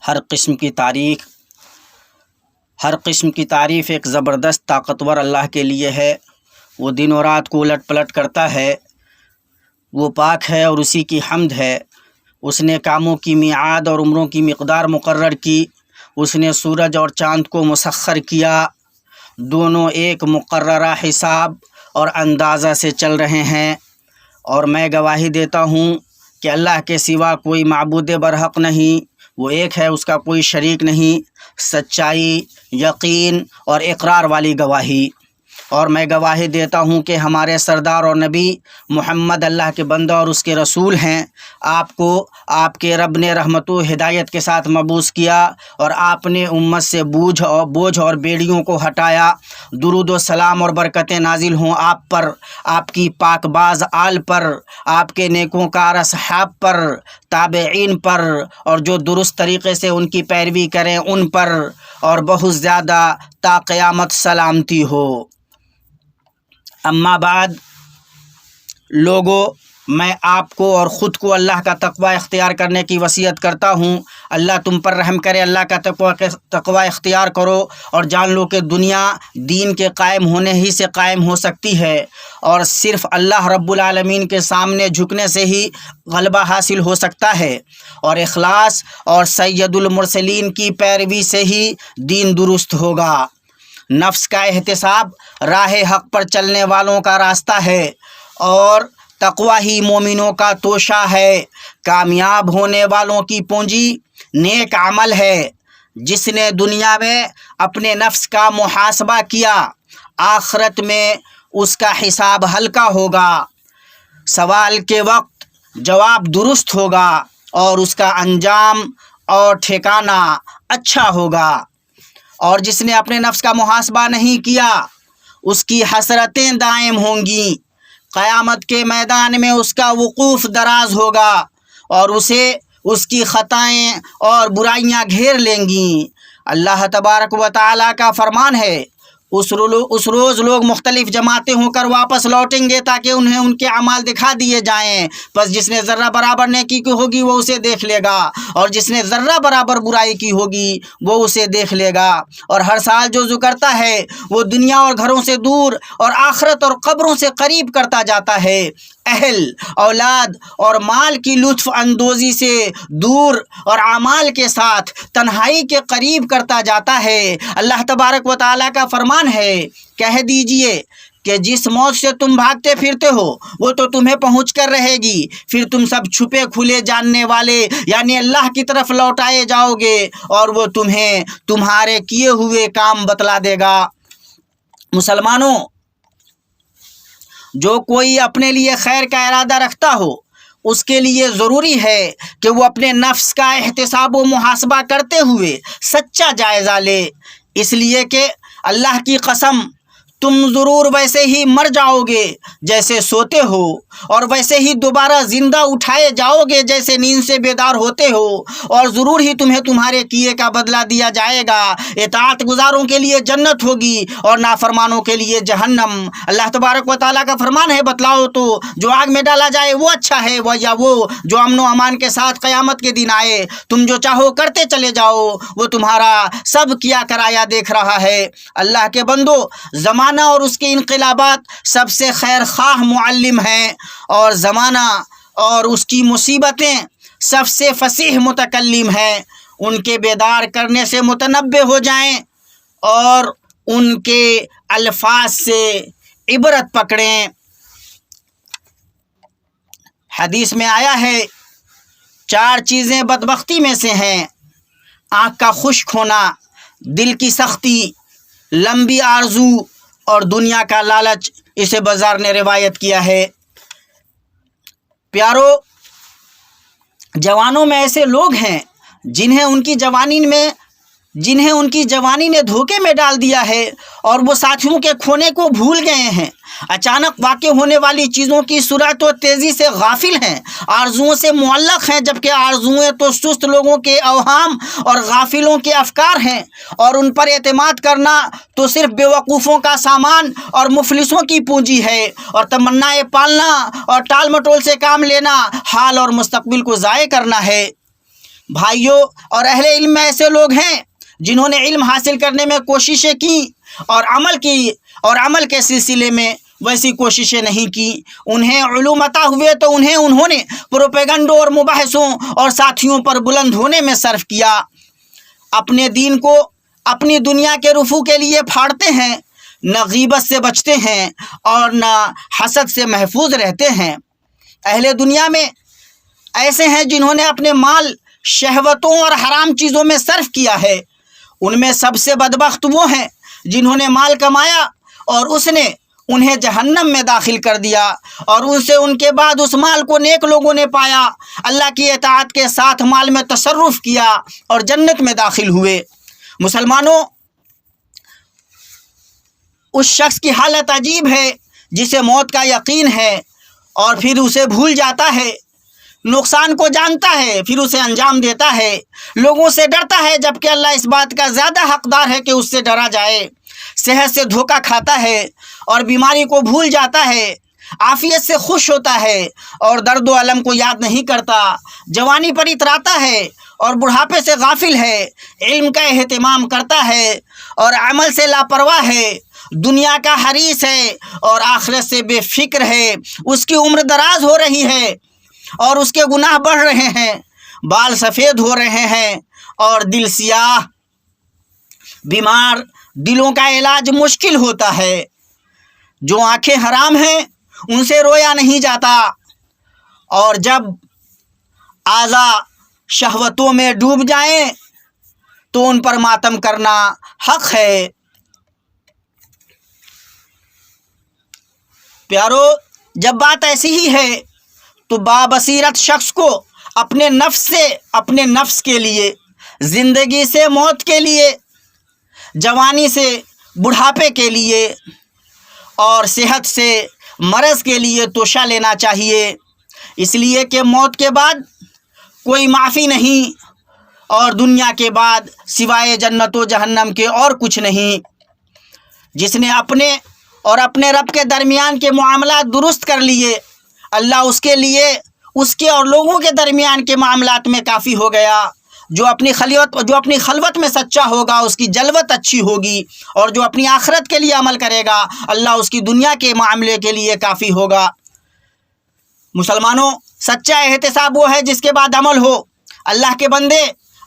ہر قسم کی تعریف ایک زبردست طاقتور اللہ کے لیے ہے۔ وہ دن و رات کو الٹ پلٹ کرتا ہے، وہ پاک ہے اور اسی کی حمد ہے۔ اس نے کاموں کی میعاد اور عمروں کی مقدار مقرر کی۔ اس نے سورج اور چاند کو مسخر کیا، دونوں ایک مقررہ حساب اور اندازہ سے چل رہے ہیں۔ اور میں گواہی دیتا ہوں کہ اللہ کے سوا کوئی معبود برحق نہیں، وہ ایک ہے، اس کا کوئی شریک نہیں۔ سچائی، یقین اور اقرار والی گواہی۔ اور میں گواہی دیتا ہوں کہ ہمارے سردار اور نبی محمد اللہ کے بندہ اور اس کے رسول ہیں۔ آپ کو آپ کے رب نے رحمت و ہدایت کے ساتھ مبعوث کیا اور آپ نے امت سے بوجھ اور بیڑیوں کو ہٹایا۔ درود و سلام اور برکتیں نازل ہوں آپ پر، آپ کی پاک باز آل پر، آپ کے نیکوکار اصحاب پر، تابعین پر، اور جو درست طریقے سے ان کی پیروی کریں ان پر، اور بہت زیادہ تا قیامت سلامتی ہو۔ اما بعد، لوگو، میں آپ کو اور خود کو اللہ کا تقوی اختیار کرنے کی وصیت کرتا ہوں۔ اللہ تم پر رحم کرے، اللہ کا تقوی اختیار کرو اور جان لو کہ دنیا دین کے قائم ہونے ہی سے قائم ہو سکتی ہے، اور صرف اللہ رب العالمین کے سامنے جھکنے سے ہی غلبہ حاصل ہو سکتا ہے، اور اخلاص اور سید المرسلین کی پیروی سے ہی دین درست ہوگا۔ نفس کا احتساب راہ حق پر چلنے والوں کا راستہ ہے، اور تقوی ہی مومنوں کا توشہ ہے۔ کامیاب ہونے والوں کی پونجی نیک عمل ہے۔ جس نے دنیا میں اپنے نفس کا محاسبہ کیا، آخرت میں اس کا حساب ہلکا ہوگا، سوال کے وقت جواب درست ہوگا، اور اس کا انجام اور ٹھکانہ اچھا ہوگا۔ اور جس نے اپنے نفس کا محاسبہ نہیں کیا، اس کی حسرتیں دائم ہوں گی۔ قیامت کے میدان میں اس کا وقوف دراز ہوگا، اور اسے اس کی خطائیں اور برائیاں گھیر لیں گی۔ اللہ تبارک و تعالیٰ کا فرمان ہے، اس روز لوگ مختلف جماعتیں ہو کر واپس لوٹیں گے تاکہ انہیں ان کے اعمال دکھا دیے جائیں۔ پس جس نے ذرہ برابر نیکی کی ہوگی وہ اسے دیکھ لے گا، اور جس نے ذرہ برابر برائی کی ہوگی وہ اسے دیکھ لے گا۔ اور ہر سال جو کرتا ہے وہ دنیا اور گھروں سے دور اور آخرت اور قبروں سے قریب کرتا جاتا ہے، اہل، اولاد اور مال کی لطف اندوزی سے دور اور اعمال کے ساتھ تنہائی کے قریب کرتا جاتا ہے۔ اللہ تبارک و تعالیٰ کا فرمان ہے، کہہ دیجئے کہ جس موت سے تم بھاگتے پھرتے ہو وہ تو تمہیں پہنچ کر رہے گی، پھر تم سب چھپے کھلے جاننے والے یعنی اللہ کی طرف لوٹائے جاؤ گے، اور وہ تمہیں تمہارے کیے ہوئے کام بتلا دے گا۔ مسلمانوں، جو کوئی اپنے لیے خیر کا ارادہ رکھتا ہو اس کے لیے ضروری ہے کہ وہ اپنے نفس کا احتساب و محاسبہ کرتے ہوئے سچا جائزہ لے، اس لیے کہ اللہ کی قسم تم ضرور ویسے ہی مر جاؤ گے جیسے سوتے ہو، اور ویسے ہی دوبارہ زندہ اٹھائے جاؤ گے جیسے نیند سے بیدار ہوتے ہو، اور ضرور ہی تمہیں تمہارے کیے کا بدلہ دیا جائے گا۔ اطاعت گزاروں کے لیے جنت ہوگی اور نافرمانوں کے لیے جہنم۔ اللہ تبارک و تعالیٰ کا فرمان ہے، بتلاؤ تو جو آگ میں ڈالا جائے وہ اچھا ہے یا وہ جو امن و امان کے ساتھ قیامت کے دن آئے؟ تم جو چاہو کرتے چلے جاؤ، وہ تمہارا سب کیا کرایا دیکھ رہا ہے۔ اللہ کے بندو، زمانہ اور اس کے انقلابات سب سے خیر خواہ معلم ہیں، اور زمانہ اور اس کی مصیبتیں سب سے فصیح متکلم ہیں۔ ان کے بیدار کرنے سے متنبہ ہو جائیں اور ان کے الفاظ سے عبرت پکڑیں۔ حدیث میں آیا ہے، 4 چیزیں بدبختی میں سے ہیں: آنکھ کا خشک ہونا، دل کی سختی، لمبی آرزو اور دنیا کا لالچ۔ اسے بزار نے روایت کیا ہے۔ پیارو، جوانوں میں ایسے لوگ ہیں جنہیں ان کی جوانی نے دھوکے میں ڈال دیا ہے، اور وہ ساتھیوں کے کھونے کو بھول گئے ہیں۔ اچانک واقع ہونے والی چیزوں کی سرعت و تیزی سے غافل ہیں، آرزوؤں سے معلق ہیں، جبکہ آرزوئیں تو سست لوگوں کے اوہام اور غافلوں کے افکار ہیں، اور ان پر اعتماد کرنا تو صرف بے وقوفوں کا سامان اور مفلسوں کی پونجی ہے، اور تمنائیں پالنا اور ٹال مٹول سے کام لینا حال اور مستقبل کو ضائع کرنا ہے۔ بھائیوں اور اہل علم میں ایسے لوگ ہیں جنہوں نے علم حاصل کرنے میں کوششیں کی اور عمل کے سلسلے میں ویسی کوششیں نہیں کی. انہیں علوم عطا ہوئے تو انہوں نے پروپیگنڈوں اور مباحثوں اور ساتھیوں پر بلند ہونے میں صرف کیا. اپنے دین کو اپنی دنیا کے رفو کے لیے پھاڑتے ہیں، نہ غیبت سے بچتے ہیں اور نہ حسد سے محفوظ رہتے ہیں. اہل دنیا میں ایسے ہیں جنہوں نے اپنے مال شہوتوں اور حرام چیزوں میں صرف کیا ہے. ان میں سب سے بدبخت وہ ہیں جنہوں نے مال کمایا اور اس نے انہیں جہنم میں داخل کر دیا، اور ان کے بعد اس مال کو نیک لوگوں نے پایا، اللہ کی اطاعت کے ساتھ مال میں تصرف کیا اور جنت میں داخل ہوئے. مسلمانوں، اس شخص کی حالت عجیب ہے جسے موت کا یقین ہے اور پھر اسے بھول جاتا ہے، نقصان کو جانتا ہے پھر اسے انجام دیتا ہے، لوگوں سے ڈرتا ہے جبکہ اللہ اس بات کا زیادہ حقدار ہے کہ اس سے ڈرا جائے، صحت سے دھوکہ کھاتا ہے اور بیماری کو بھول جاتا ہے، عافیت سے خوش ہوتا ہے اور درد و الم کو یاد نہیں کرتا، جوانی پر اتراتا ہے اور بڑھاپے سے غافل ہے، علم کا اہتمام کرتا ہے اور عمل سے لاپرواہ ہے، دنیا کا حریص ہے اور آخرت سے بے فکر ہے. اس کی عمر دراز ہو رہی ہے اور اس کے گناہ بڑھ رہے ہیں، بال سفید ہو رہے ہیں اور دل سیاہ. بیمار دلوں کا علاج مشکل ہوتا ہے. جو آنکھیں حرام ہیں ان سے رویا نہیں جاتا، اور جب اعضاء شہوتوں میں ڈوب جائیں تو ان پر ماتم کرنا حق ہے. پیارو، جب بات ایسی ہی ہے تو بابصیرت شخص کو اپنے نفس کے لیے، زندگی سے موت کے لیے، جوانی سے بڑھاپے کے لیے اور صحت سے مرض کے لیے توشہ لینا چاہیے، اس لیے کہ موت کے بعد کوئی معافی نہیں اور دنیا کے بعد سوائے جنت و جہنم کے اور کچھ نہیں. جس نے اپنے رب کے درمیان کے معاملات درست کر لیے، اللہ اس کے اور لوگوں کے درمیان کے معاملات میں کافی ہو گیا. جو اپنی خلوت میں سچا ہوگا اس کی جلوت اچھی ہوگی، اور جو اپنی آخرت کے لیے عمل کرے گا اللہ اس کی دنیا کے معاملے کے لیے کافی ہوگا. مسلمانوں، سچا احتساب وہ ہے جس کے بعد عمل ہو. اللہ کے بندے،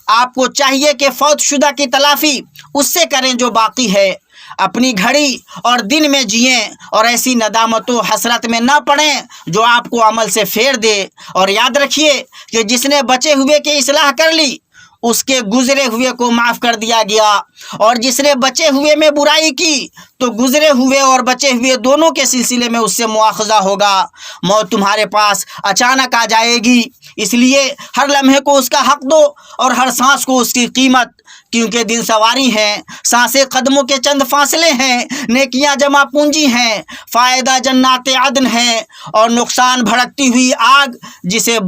آپ کو چاہیے کہ فوت شدہ کی تلافی اس سے کریں جو باقی ہے. اپنی گھڑی اور دن میں جئیں اور ایسی ندامت و حسرت میں نہ پڑیں جو آپ کو عمل سے پھیر دے. اور یاد رکھیے کہ جس نے بچے ہوئے کی اصلاح کر لی اس کے گزرے ہوئے کو معاف کر دیا گیا، اور جس نے بچے ہوئے میں برائی کی تو گزرے ہوئے اور بچے ہوئے دونوں کے سلسلے میں اس سے مواخذہ ہوگا. موت تمہارے پاس اچانک آ جائے گی، اس لیے ہر لمحے کو اس کا حق دو اور ہر سانس کو اس کی قیمت، کیونکہ دن سواری ہیں، سانسیں قدموں کے چند فاصلے ہیں، نیکیاں جمع پونجی ہیں، فائدہ جنات عدن ہیں، اور نقصان بھڑکتی ہوئی آگ جسے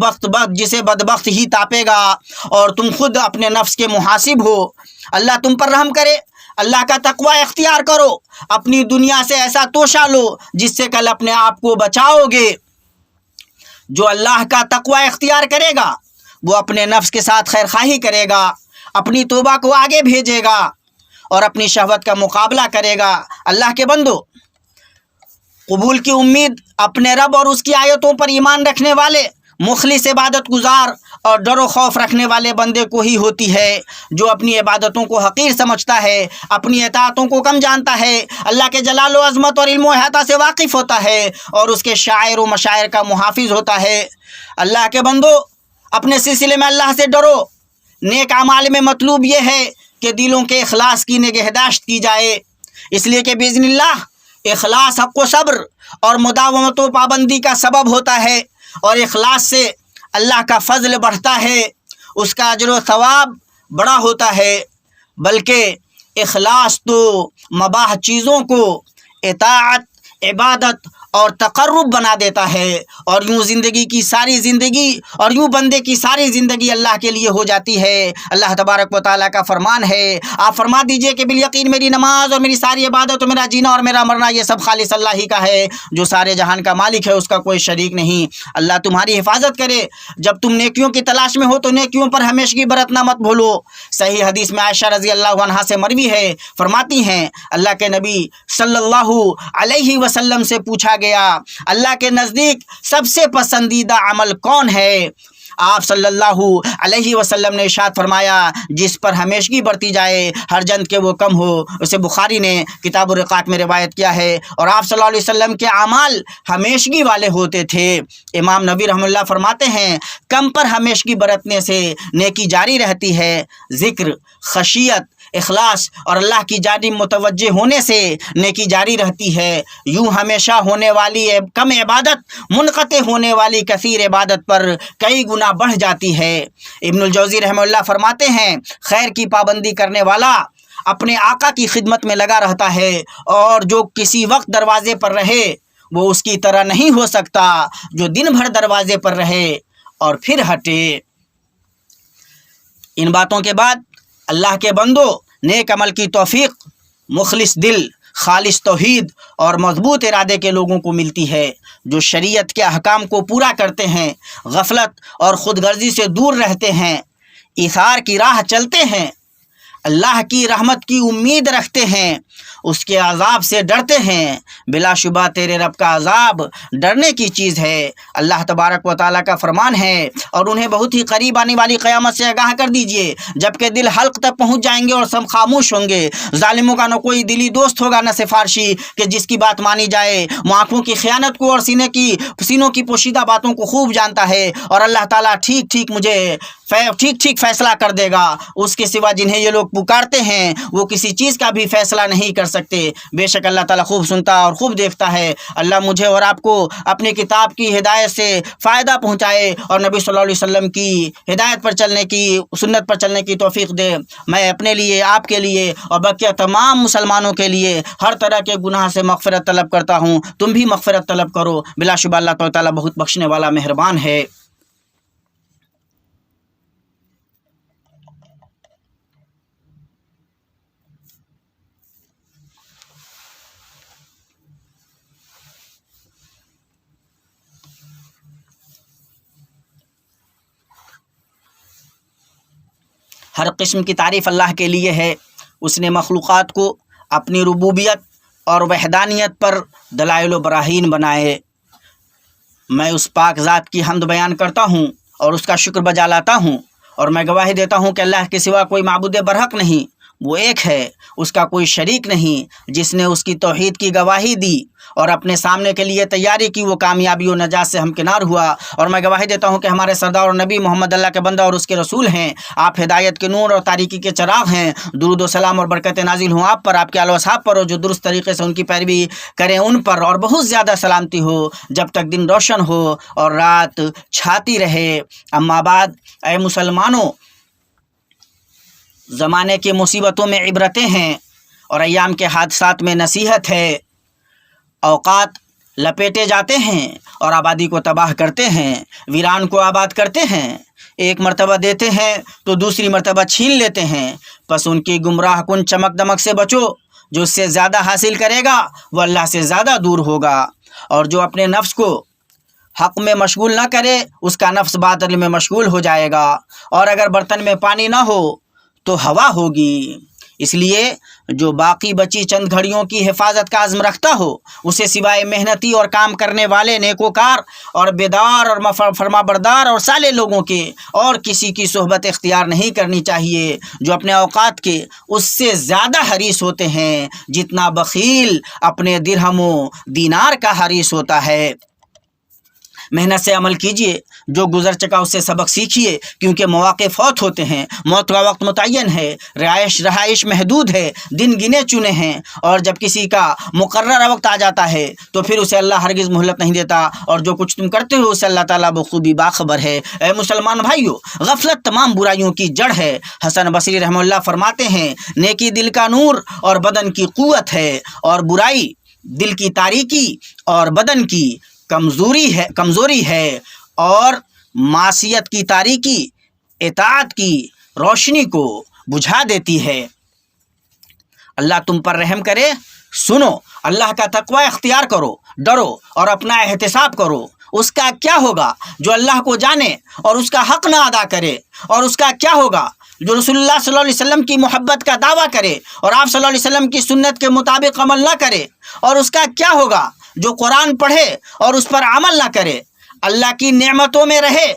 بدبخت ہی تاپے گا، اور تم خود اپنے نفس کے محاسب ہو. اللہ تم پر رحم کرے. اللہ کا تقوی اختیار کرو، اپنی دنیا سے ایسا توشہ لو جس سے کل اپنے آپ کو بچاؤ گے. جو اللہ کا تقوی اختیار کرے گا وہ اپنے نفس کے ساتھ خیر خواہی کرے گا، اپنی توبہ کو آگے بھیجے گا اور اپنی شہوت کا مقابلہ کرے گا. اللہ کے بندو، قبول کی امید اپنے رب اور اس کی آیتوں پر ایمان رکھنے والے، مخلص عبادت گزار اور ڈر و خوف رکھنے والے بندے کو ہی ہوتی ہے، جو اپنی عبادتوں کو حقیر سمجھتا ہے، اپنی اطاعتوں کو کم جانتا ہے، اللہ کے جلال و عظمت اور علم و احاطہ سے واقف ہوتا ہے اور اس کے شاعر و مشاعر کا محافظ ہوتا ہے. اللہ کے بندو، اپنے سلسلے میں اللہ سے ڈرو. نیک اعمال میں مطلوب یہ ہے کہ دلوں کے اخلاص کی نگہداشت کی جائے، اس لیے کہ باذن اللہ اخلاص حق و صبر اور مداومت و پابندی کا سبب ہوتا ہے، اور اخلاص سے اللہ کا فضل بڑھتا ہے، اس کا اجر و ثواب بڑا ہوتا ہے. بلکہ اخلاص تو مباح چیزوں کو اطاعت، عبادت اور تقرب بنا دیتا ہے، اور یوں زندگی کی ساری زندگی اور یوں بندے کی ساری زندگی اللہ کے لیے ہو جاتی ہے۔ اللہ تبارک و تعالیٰ کا فرمان ہے، آپ فرما دیجئے کہ بالیقین میری نماز اور میری ساری عبادت اور میرا جینا اور میرا مرنا یہ سب خالص اللہ ہی کا ہے، جو سارے جہان کا مالک ہے، اس کا کوئی شریک نہیں۔ اللہ تمہاری حفاظت کرے، جب تم نیکیوں کی تلاش میں ہو تو نیکیوں پر ہمیشگی برتنا مت بھولو۔ صحیح حدیث میں عائشہ رضی اللہ عنہا سے مروی ہے، فرماتی ہیں اللہ کے نبی صلی اللہ علیہ وسلم سے پوچھا گیا اللہ کے نزدیک سب سے پسندیدہ عمل کون ہے؟ آپ صلی اللہ علیہ وسلم نے ارشاد فرمایا جس پر ہمیشگی برتی جائے ہر جنت کے وہ کم ہو۔ اسے بخاری نے کتاب الرقاق میں روایت کیا ہے، اور آپ صلی اللہ علیہ وسلم کے اعمال ہمیشگی والے ہوتے تھے۔ امام نبی رحمہ اللہ فرماتے ہیں کم پر ہمیشگی برتنے سے نیکی جاری رہتی ہے، ذکر، خشیت، اخلاص اور اللہ کی جانب متوجہ ہونے سے نیکی جاری رہتی ہے۔ یوں ہمیشہ ہونے والی کم عبادت منقطع ہونے والی کثیر عبادت پر کئی گنا بڑھ جاتی ہے۔ ابن الجوزی رحمہ اللہ فرماتے ہیں خیر کی پابندی کرنے والا اپنے آقا کی خدمت میں لگا رہتا ہے، اور جو کسی وقت دروازے پر رہے وہ اس کی طرح نہیں ہو سکتا جو دن بھر دروازے پر رہے اور پھر ہٹے۔ ان باتوں کے بعد اللہ کے بندو نیک عمل کی توفیق مخلص دل، خالص توحید اور مضبوط ارادے کے لوگوں کو ملتی ہے، جو شریعت کے احکام کو پورا کرتے ہیں، غفلت اور خود غرضی سے دور رہتے ہیں، ایثار کی راہ چلتے ہیں، اللہ کی رحمت کی امید رکھتے ہیں، اس کے عذاب سے ڈرتے ہیں۔ بلا شبہ تیرے رب کا عذاب ڈرنے کی چیز ہے۔ اللہ تبارک و تعالیٰ کا فرمان ہے، اور انہیں بہت ہی قریب آنے والی قیامت سے آگاہ کر دیجئے جب کہ دل حلق تک پہنچ جائیں گے اور سب خاموش ہوں گے۔ ظالموں کا نہ کوئی دلی دوست ہوگا نہ سفارشی کہ جس کی بات مانی جائے۔ وہ آنکھوں کی خیانت کو اور سینوں کی پوشیدہ باتوں کو خوب جانتا ہے، اور اللہ تعالیٰ ٹھیک ٹھیک فیصلہ کر دے گا۔ اس کے سوا جنہیں یہ لوگ پکارتے ہیں وہ کسی چیز کا بھی فیصلہ نہیں کر سکتے۔ بے شک اللہ تعالیٰ خوب سنتا اور خوب دیکھتا ہے۔ اللہ مجھے اور آپ کو اپنی کتاب کی ہدایت سے فائدہ پہنچائے اور نبی صلی اللہ علیہ وسلم کی ہدایت پر چلنے کی، سنت پر چلنے کی توفیق دے۔ میں اپنے لیے، آپ کے لیے اور بقیہ تمام مسلمانوں کے لیے ہر طرح کے گناہ سے مغفرت طلب کرتا ہوں۔ تم بھی مغفرت طلب کرو، بلا شبہ اللہ تعالیٰ بہت بخشنے والا مہربان ہے۔ ہر قسم کی تعریف اللہ کے لیے ہے۔ اس نے مخلوقات کو اپنی ربوبیت اور وحدانیت پر دلائل و براہین بنائے۔ میں اس پاک ذات کی حمد بیان کرتا ہوں اور اس کا شکر بجا لاتا ہوں، اور میں گواہی دیتا ہوں کہ اللہ کے سوا کوئی معبود برحق نہیں، وہ ایک ہے، اس کا کوئی شریک نہیں۔ جس نے اس کی توحید کی گواہی دی اور اپنے سامنے کے لیے تیاری کی، وہ کامیابی و نجات سے ہمکنار ہوا۔ اور میں گواہی دیتا ہوں کہ ہمارے سردار اور نبی محمد اللہ کے بندہ اور اس کے رسول ہیں۔ آپ ہدایت کے نور اور تاریکی کے چراغ ہیں۔ درود و سلام اور برکت نازل ہوں آپ پر، آپ کے آل و اصحاب پر، اور جو درست طریقے سے ان کی پیروی کریں ان پر، اور بہت زیادہ سلامتی ہو جب تک دن روشن ہو اور رات چھاتی رہے۔ اما بعد، اے مسلمانوں، زمانے کی مصیبتوں میں عبرتیں ہیں اور ایام کے حادثات میں نصیحت ہے۔ اوقات لپیٹے جاتے ہیں اور آبادی کو تباہ کرتے ہیں، ویران کو آباد کرتے ہیں۔ ایک مرتبہ دیتے ہیں تو دوسری مرتبہ چھین لیتے ہیں۔ پس ان کی گمراہ کن چمک دمک سے بچو۔ جو اس سے زیادہ حاصل کرے گا وہ اللہ سے زیادہ دور ہوگا، اور جو اپنے نفس کو حق میں مشغول نہ کرے اس کا نفس باطل میں مشغول ہو جائے گا، اور اگر برتن میں پانی نہ ہو تو ہوا ہوگی۔ اس لیے جو باقی بچی چند گھڑیوں کی حفاظت کا عزم رکھتا ہو اسے سوائے محنتی اور کام کرنے والے نیکوکار اور بیدار اور فرما بردار اور صالح لوگوں کے اور کسی کی صحبت اختیار نہیں کرنی چاہیے، جو اپنے اوقات کے اس سے زیادہ حریص ہوتے ہیں جتنا بخیل اپنے درہم و دینار کا حریص ہوتا ہے۔ محنت سے عمل کیجیے، جو گزر چکا اس سے سبق سیکھیے، کیونکہ مواقع فوت ہوتے ہیں، موت کا وقت متعین ہے، رہائش محدود ہے، دن گنے چنے ہیں، اور جب کسی کا مقررہ وقت آ جاتا ہے تو پھر اسے اللہ ہرگز مہلت نہیں دیتا، اور جو کچھ تم کرتے ہو اسے اللہ تعالیٰ بخوبی باخبر ہے۔ اے مسلمان بھائیو، غفلت تمام برائیوں کی جڑ ہے۔ حسن بصری رحمہ اللہ فرماتے ہیں نیکی دل کا نور اور بدن کی قوت ہے، اور برائی دل کی تاریکی اور بدن کی کمزوری ہے اور معصیت کی تاریکی اطاعت کی روشنی کو بجھا دیتی ہے۔ اللہ تم پر رحم کرے، سنو، اللہ کا تقوی اختیار کرو، ڈرو اور اپنا احتساب کرو۔ اس کا کیا ہوگا جو اللہ کو جانے اور اس کا حق نہ ادا کرے، اور اس کا کیا ہوگا جو رسول اللہ صلی اللہ علیہ وسلم کی محبت کا دعویٰ کرے اور آپ صلی اللہ علیہ وسلم کی سنت کے مطابق عمل نہ کرے، اور اس کا کیا ہوگا جو قرآن پڑھے اور اس پر عمل نہ کرے، اللہ کی نعمتوں میں رہے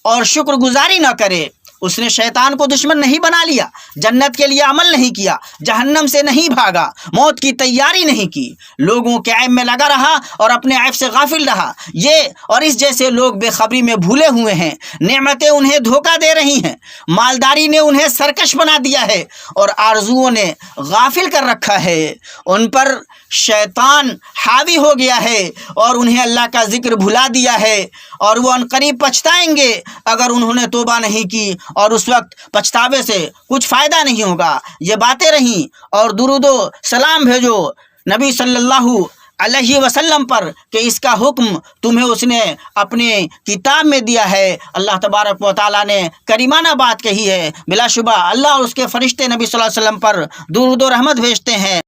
اور شکر گزاری نہ کرے۔ اس نے شیطان کو دشمن نہیں بنا لیا، جنت کے لیے عمل نہیں کیا، جہنم سے نہیں بھاگا، موت کی تیاری نہیں کی، لوگوں کے عیب میں لگا رہا اور اپنے عیب سے غافل رہا۔ یہ اور اس جیسے لوگ بے خبری میں بھولے ہوئے ہیں، نعمتیں انہیں دھوکہ دے رہی ہیں، مالداری نے انہیں سرکش بنا دیا ہے اور آرزوؤں نے غافل کر رکھا ہے۔ ان پر شیطان حاوی ہو گیا ہے اور انہیں اللہ کا ذکر بھلا دیا ہے، اور وہ عنقریب پچھتائیں گے اگر انہوں نے توبہ نہیں کی، اور اس وقت پچھتاوے سے کچھ فائدہ نہیں ہوگا۔ یہ باتیں رہیں، اور درود و سلام بھیجو نبی صلی اللہ علیہ وسلم پر کہ اس کا حکم تمہیں اس نے اپنے کتاب میں دیا ہے۔ اللہ تبارک و تعالیٰ نے کریمانہ بات کہی ہے، بلا شبہ اللہ اور اس کے فرشتے نبی صلی اللہ علیہ وسلم پر درود و رحمت بھیجتے ہیں۔